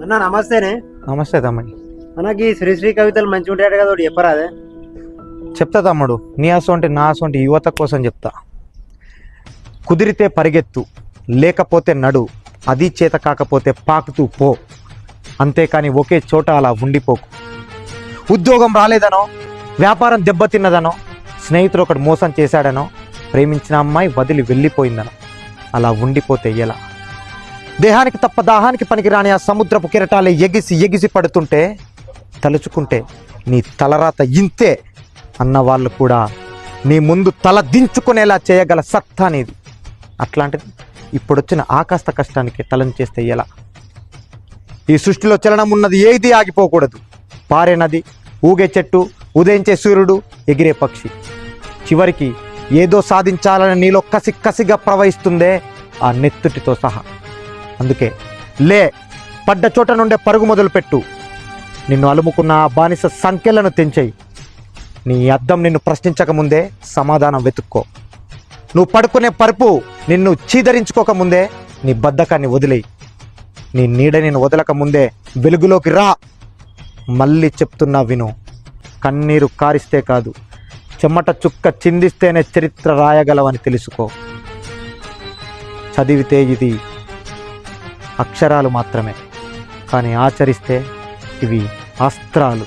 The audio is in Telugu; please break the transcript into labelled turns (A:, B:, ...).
A: అన్న నమస్తేనే.
B: నమస్తే తమ్ముడు.
A: మనకి శ్రీశ్రీ కవితలు మంచిగా ఉంటాయట కదా, ఒకటి చెప్పరా అదే.
B: చెప్తా తమ్ముడు, నీ అసొంటి నా అసొంటి యువత కోసం చెప్తా. కుదిరితే పరిగెత్తు, లేకపోతే నడు, అది చేత కాకపోతే పాకుతూ పో, అంతేకాని ఒకే చోట అలా ఉండిపోకు. ఉద్యోగం రాలేదనో, వ్యాపారం దెబ్బతిన్నదనో, స్నేహితుడు ఒకడు మోసం చేశాడనో, ప్రేమించిన అమ్మాయి వదిలి వెళ్ళిపోయిందనో అలా ఉండిపోతే ఎలా? దేహానికి తప్ప దాహానికి పనికిరాని ఆ సముద్రపు కెరటాలే ఎగిసి ఎగిసి పడుతుంటే తలుచుకుంటే నీ తలరాత ఇంతే అన్న వాళ్ళు కూడా నీ ముందు తల దించుకునేలా చేయగల సత్తా నీది. అట్లాంటిది ఇప్పుడొచ్చిన ఆకాస్త కష్టానికి తలం చేస్తే ఎలా? ఈ సృష్టిలో చలనం ఉన్నది ఏది ఆగిపోకూడదు. పారే నది, ఊగే చెట్టు, ఉదయించే సూర్యుడు, ఎగిరే పక్షి, చివరికి ఏదో సాధించాలని నీలో కసి కసిగా ప్రవహిస్తుందే ఆ నెత్తుటితో సహా. అందుకే లే, పడ్డ చోట నుండే పరుగు మొదలుపెట్టు. నిన్ను అలుముకున్న ఆ బానిస సంఖ్యలను తెంచేయి. నీ అద్దం నిన్ను ప్రశ్నించకముందే సమాధానం వెతుక్కో. నువ్వు పడుకునే పరుపు నిన్ను చీదరించుకోకముందే నీ బద్ధకాన్ని వదిలేయి. నీ నీడ నేను వదలకముందే వెలుగులోకి రా. మళ్ళీ చెప్తున్నా విను, కన్నీరు కారిస్తే కాదు, చెమట చుక్క చిందిస్తేనే చరిత్ర రాయగలవని తెలుసుకో. చదివితే ఇది అక్షరాలు మాత్రమే, కానీ ఆచరిస్తే ఇవి అస్త్రాలు.